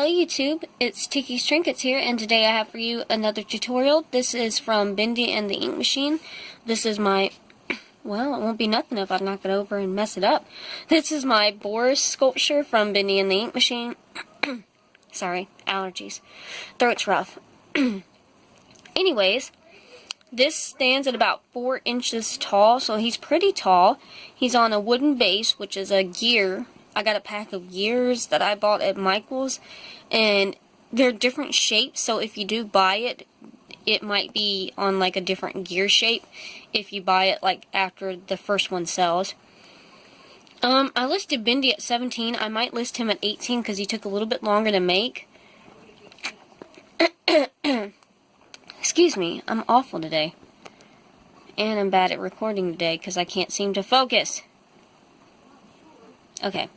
Hello YouTube, it's Ticky's Trinkets here, and today I have for you another tutorial. This is from Bendy and the Ink Machine. This is my, well, it won't be nothing if I knock it over and mess it up. This is my Boris sculpture from Bendy and the Ink Machine. Sorry, allergies. Throat's rough. Anyways, this stands at about 4 inches tall, so he's pretty tall. He's on a wooden base, which is a gear. I got a pack of gears that I bought at Michael's, and they're different shapes, so if you do buy it, it might be on like a different gear shape if you buy it like after the first one sells. I listed Bendy at 17. I might list him at 18 because he took a little bit longer to make. Excuse me, I'm awful today. And I'm bad at recording today because I can't seem to focus. Okay.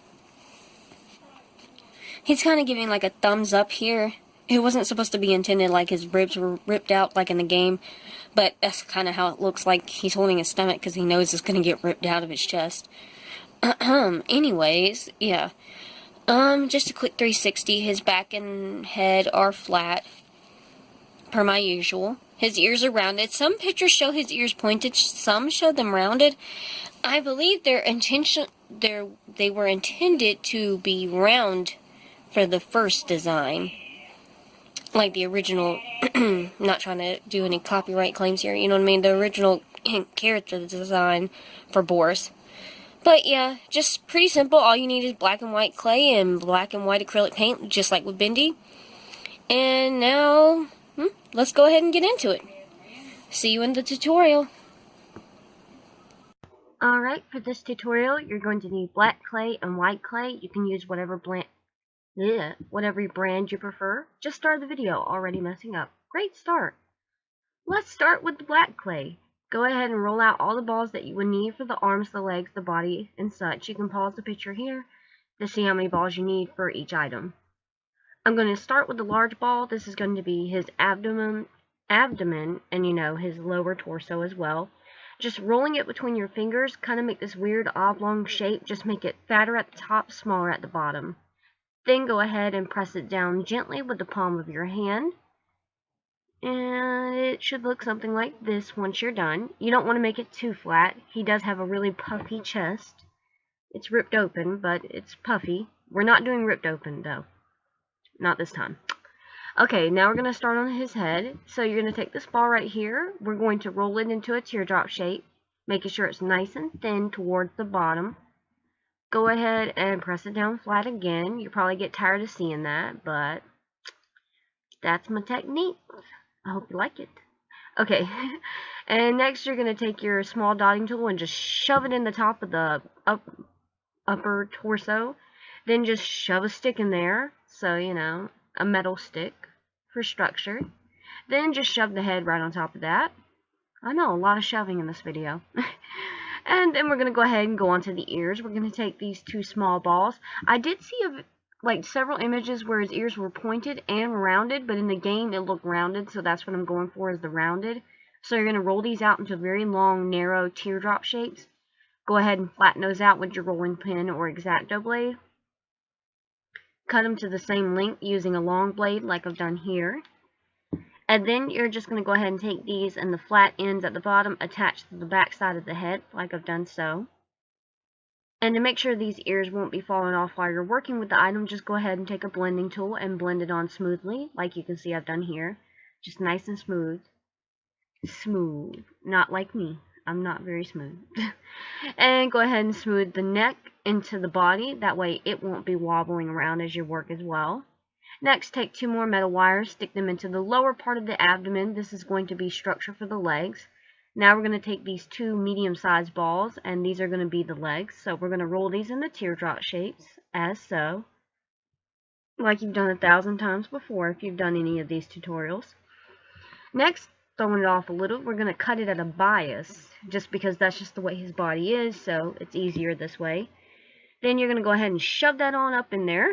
He's kind of giving like a thumbs up here. It wasn't supposed to be intended like his ribs were ripped out like in the game. But that's kind of how it looks like he's holding his stomach because he knows it's going to get ripped out of his chest. Anyways, yeah. Just a quick 360. His back and head are flat, per my usual. His ears are rounded. Some pictures show his ears pointed. Some show them rounded. I believe they were intended to be round for the first design, like the original. Not trying to do any copyright claims here, you know what I mean? The original character design for Boris. But yeah, just pretty simple. All you need is black and white clay and black and white acrylic paint, just like with Bendy. And now, let's go ahead and get into it. See you in the tutorial. Alright, for this tutorial, you're going to need black clay and white clay. You can use whatever brand you prefer. Just started the video, already messing up. Great start. Let's start with the black clay. Go ahead and roll out all the balls that you would need for the arms, the legs, the body, and such. You can pause the picture here to see how many balls you need for each item. I'm going to start with the large ball. This is going to be his abdomen, and you know, his lower torso as well. Just rolling it between your fingers, kind of make this weird oblong shape. Just make it fatter at the top, smaller at the bottom. Then go ahead and press it down gently with the palm of your hand. And it should look something like this once you're done. You don't want to make it too flat. He does have a really puffy chest. It's ripped open, but it's puffy. We're not doing ripped open, though. Not this time. Okay, now we're going to start on his head. So you're going to take this ball right here. We're going to roll it into a teardrop shape, making sure it's nice and thin towards the bottom. Go ahead and press it down flat again. You probably get tired of seeing that, but that's my technique. I hope you like it. Okay, and next you're going to take your small dotting tool and just shove it in the top of the upper torso. Then just shove a stick in there, so, you know, a metal stick for structure. Then just shove the head right on top of that. I know, a lot of shoving in this video. And then we're going to go ahead and go on to the ears. We're going to take these two small balls. I did see several images where his ears were pointed and rounded, but in the game it looked rounded, so that's what I'm going for, is the rounded. So you're going to roll these out into very long, narrow teardrop shapes. Go ahead and flatten those out with your rolling pin or X-Acto blade. Cut them to the same length using a long blade like I've done here. And then you're just going to go ahead and take these and the flat ends at the bottom, attach to the back side of the head like I've done so. And to make sure these ears won't be falling off while you're working with the item, just go ahead and take a blending tool and blend it on smoothly, like you can see I've done here. Just nice and smooth. Smooth. Not like me. I'm not very smooth. And go ahead and smooth the neck into the body. That way it won't be wobbling around as you work as well. Next, take two more metal wires, stick them into the lower part of the abdomen. This is going to be structure for the legs. Now we're going to take these two medium-sized balls, and these are going to be the legs. So we're going to roll these in the teardrop shapes, as so. Like you've done 1,000 times before if you've done any of these tutorials. Next, throwing it off a little, we're going to cut it at a bias, just because that's just the way his body is, so it's easier this way. Then you're going to go ahead and shove that on up in there,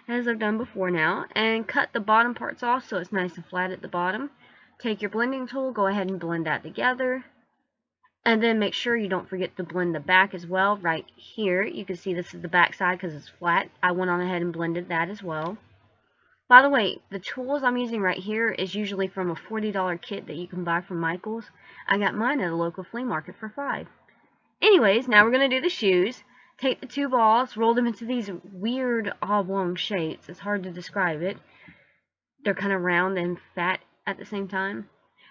as I've done before now, and cut the bottom parts off so it's nice and flat at the bottom. Take your blending tool, go ahead and blend that together. And then make sure you don't forget to blend the back as well. Right here, you can see this is the back side because it's flat. I went on ahead and blended that as well. By the way, the tools I'm using right here is usually from a $40 kit that you can buy from Michael's. I got mine at a local flea market for $5. Anyways, now we're going to do the shoes. Take the 2 balls, roll them into these weird oblong shapes. It's hard to describe it. They're kind of round and fat at the same time.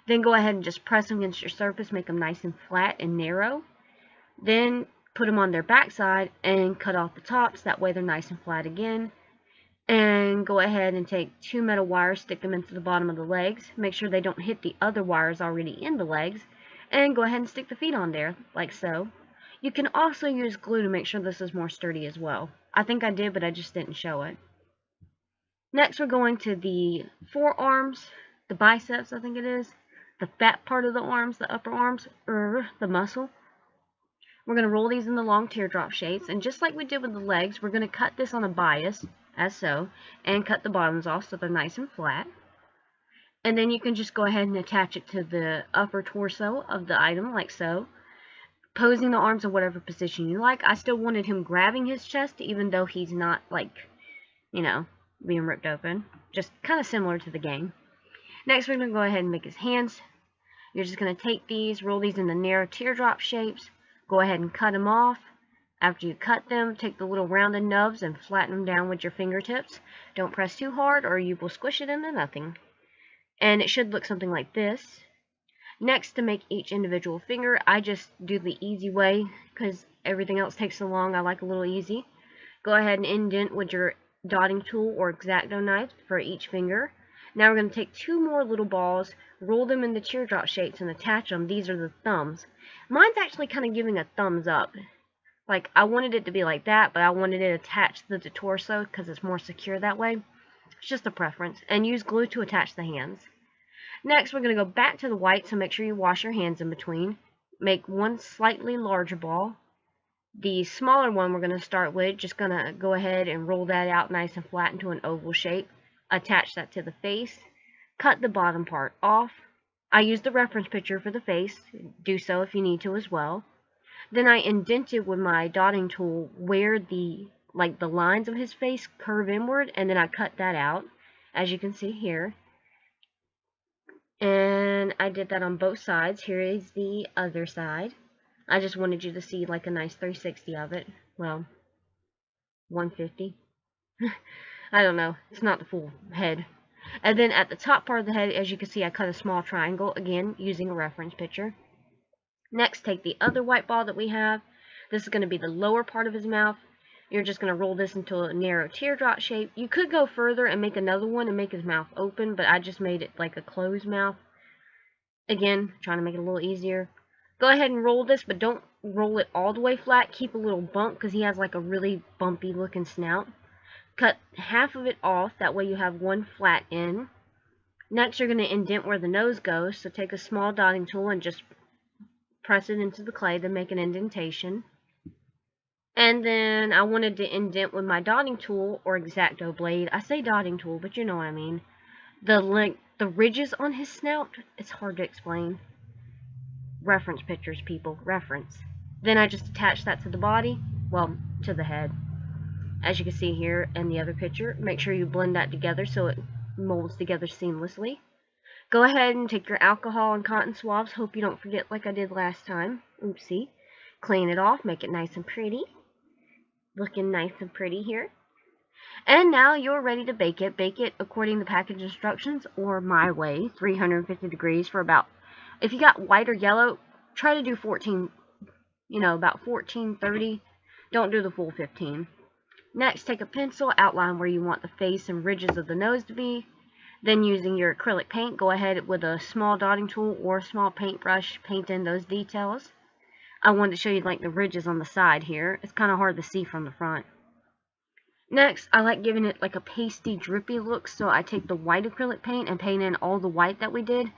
Then go ahead and just press them against your surface, make them nice and flat and narrow. Then put them on their backside and cut off the tops. That way they're nice and flat again. And go ahead and take 2 metal wires, stick them into the bottom of the legs. Make sure they don't hit the other wires already in the legs. And go ahead and stick the feet on there, like so. You can also use glue to make sure this is more sturdy as well. I think I did, but I just didn't show it. Next, we're going to the forearms, the biceps, I think it is. The fat part of the arms, the upper arms, the muscle. We're going to roll these in the long teardrop shapes, and just like we did with the legs, we're going to cut this on a bias, as so, and cut the bottoms off so they're nice and flat. And then you can just go ahead and attach it to the upper torso of the item, like so, posing the arms in whatever position you like. I still wanted him grabbing his chest, even though he's not, like, you know, being ripped open. Just kind of similar to the game. Next, we're going to go ahead and make his hands. You're just going to take these, roll these in the narrow teardrop shapes. Go ahead and cut them off. After you cut them, take the little rounded nubs and flatten them down with your fingertips. Don't press too hard or you will squish it into nothing. And it should look something like this. Next, to make each individual finger, I just do the easy way because everything else takes so long. I like a little easy. Go ahead and indent with your dotting tool or X-Acto knife for each finger. Now we're going to take 2 more little balls, roll them into teardrop shapes and attach them. These are the thumbs. Mine's actually kind of giving a thumbs up. Like, I wanted it to be like that, but I wanted it attached to the torso because it's more secure that way. It's just a preference. And use glue to attach the hands. Next, we're going to go back to the white, so make sure you wash your hands in between. Make 1 slightly larger ball. The smaller one we're going to start with, just going to go ahead and roll that out nice and flat into an oval shape. Attach that to the face. Cut the bottom part off. I used the reference picture for the face. Do so if you need to as well. Then I indented with my dotting tool where the lines of his face curve inward, and then I cut that out, as you can see here. And I did that on both sides. Here is the other side. I just wanted you to see like a nice 360 of it. Well, 150. I don't know. It's not the full head. And then at the top part of the head, as you can see, I cut a small triangle, again, using a reference picture. Next, take the other white ball that we have. This is going to be the lower part of his mouth. You're just going to roll this into a narrow teardrop shape. You could go further and make another one and make his mouth open, but I just made it like a closed mouth. Again, trying to make it a little easier. Go ahead and roll this, but don't roll it all the way flat. Keep a little bump because he has like a really bumpy looking snout. Cut half of it off, that way you have one flat end. Next, you're going to indent where the nose goes, so take a small dotting tool and just press it into the clay to make an indentation. And then I wanted to indent with my dotting tool or X-Acto blade. I say dotting tool, but you know what I mean. The ridges on his snout, it's hard to explain. Reference pictures, people, reference. Then I just attach that to the body, well, to the head. As you can see here in the other picture, make sure you blend that together so it molds together seamlessly. Go ahead and take your alcohol and cotton swabs. Hope you don't forget like I did last time. Oopsie. Clean it off, make it nice and pretty. Looking nice and pretty here. And now you're ready to bake it. Bake it according to package instructions or my way, 350 degrees for about, if you got white or yellow, try to do 14, about 14, 30. Don't do the full 15. Next, take a pencil, outline where you want the face and ridges of the nose to be. Then using your acrylic paint, go ahead with a small dotting tool or a small paintbrush, paint in those details. I wanted to show you like the ridges on the side here. It's kind of hard to see from the front. Next, I like giving it like a pasty, drippy look, so I take the white acrylic paint and paint in all the white that we did.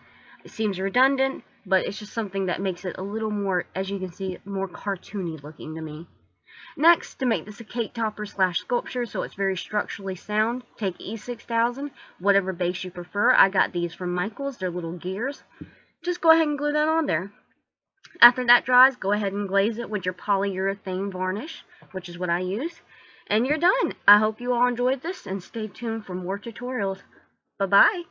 It seems redundant, but it's just something that makes it a little more, as you can see, more cartoony looking to me. Next, to make this a cake topper / sculpture so it's very structurally sound, take E6000, whatever base you prefer. I got these from Michael's, they're little gears. Just go ahead and glue that on there. After that dries, go ahead and glaze it with your polyurethane varnish, which is what I use. And you're done. I hope you all enjoyed this and stay tuned for more tutorials. Bye-bye.